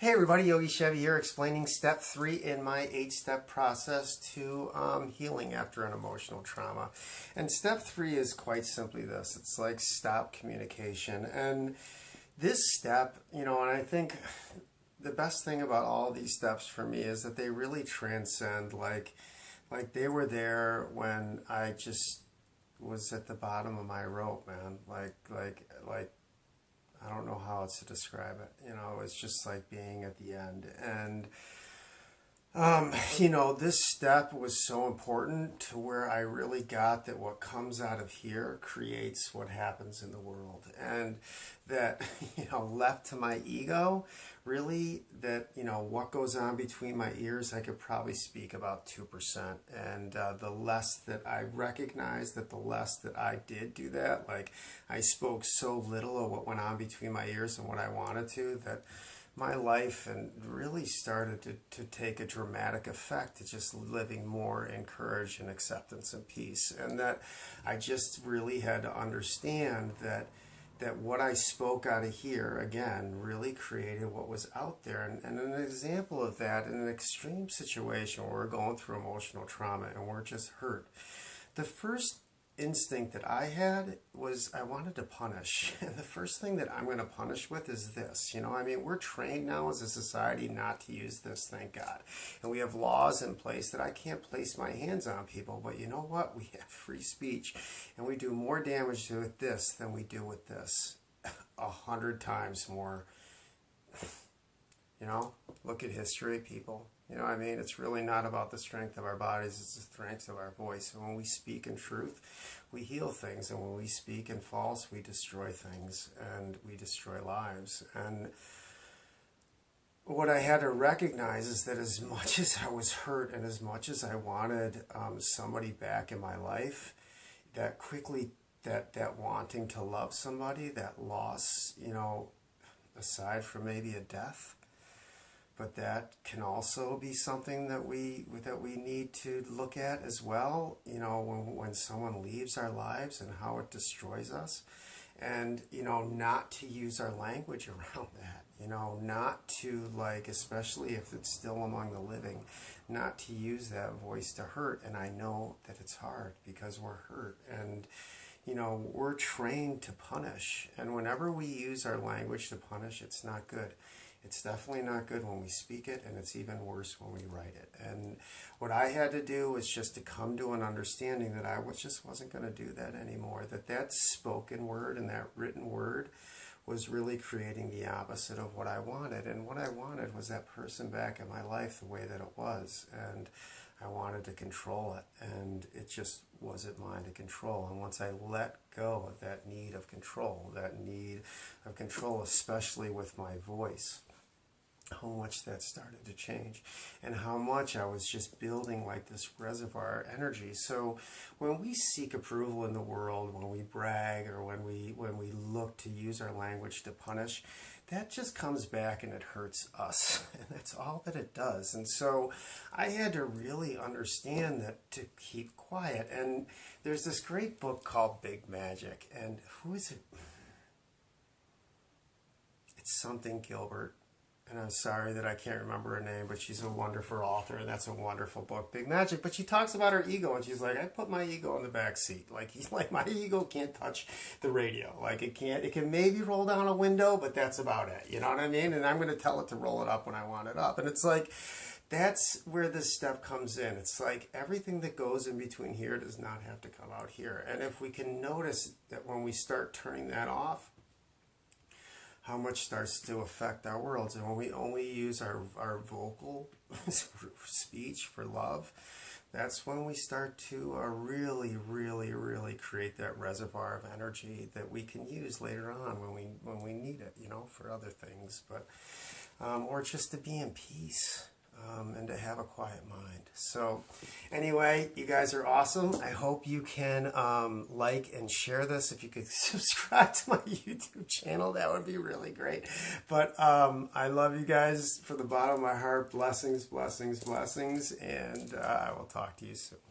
Hey everybody, Yogi Chevy here explaining step 3 in my 8-step process to healing after an emotional trauma. And step 3 is quite simply this. It's like stop communication. And this step, and I think the best thing about all these steps for me is that they really transcend, like they were there when I just was at the bottom of my rope, man. Like I don't know how else to describe it. It's just like being at the end. And, this step was so important to where I really got that what comes out of here creates what happens in the world. And that, left to my ego, really, that, what goes on between my ears, I could probably speak about 2%. And the less that I recognize that, the less that I did do that. Like, I spoke so little of what went on between my ears and what I wanted to, that my life and really started to take a dramatic effect to just living more in courage and acceptance and peace. And that I just really had to understand that what I spoke out of here, again, really created what was out there. And an example of that, in an extreme situation where we're going through emotional trauma and we're just hurt, the first instinct that I had was I wanted to punish. And the first thing that I'm going to punish with is this. We're trained now as a society not to use this, thank God. And we have laws in place that I can't place my hands on people. But you know what? We have free speech. And we do more damage with this than we do with this. 100 times more. Look at history, people. It's really not about the strength of our bodies, it's the strength of our voice. And when we speak in truth, we heal things. And when we speak in false, we destroy things and we destroy lives. And what I had to recognize is that as much as I was hurt and as much as I wanted somebody back in my life, that quickly, that wanting to love somebody, that loss, aside from maybe a death, but that can also be something that we need to look at as well, when someone leaves our lives and how it destroys us. And, not to use our language around that, not to, especially if it's still among the living, not to use that voice to hurt. And I know that it's hard because we're hurt. And, we're trained to punish. And whenever we use our language to punish, it's not good. It's definitely not good when we speak it, and it's even worse when we write it. And what I had to do was just to come to an understanding that I just wasn't going to do that anymore, that spoken word and that written word was really creating the opposite of what I wanted. And what I wanted was that person back in my life the way that it was. And I wanted to control it, and it just wasn't mine to control. And once I let go of that need of control, especially with my voice, how much that started to change, and how much I was just building like this reservoir energy. So when we seek approval in the world, when we brag, or when we look to use our language to punish, that just comes back and it hurts us. And that's all that it does. And so I had to really understand that, to keep quiet. And there's this great book called Big Magic. And who is it? It's something Gilbert. And I'm sorry that I can't remember her name, but she's a wonderful author, and that's a wonderful book, Big Magic. But she talks about her ego, and she's like, I put my ego in the back seat. My ego can't touch the radio. It can maybe roll down a window, but that's about it. You know what I mean? And I'm going to tell it to roll it up when I want it up. And it's like, that's where this step comes in. It's like everything that goes in between here does not have to come out here. And if we can notice that when we start turning that off, how much starts to affect our worlds. And when we only use our vocal speech for love, that's when we start to really, really, really create that reservoir of energy that we can use later on when we need it, for other things, but or just to be in peace. And to have a quiet mind. So anyway, you guys are awesome. I hope you can like and share this. If you could subscribe to my YouTube channel, that would be really great. But I love you guys from the bottom of my heart. Blessings, blessings, blessings. And I will talk to you soon.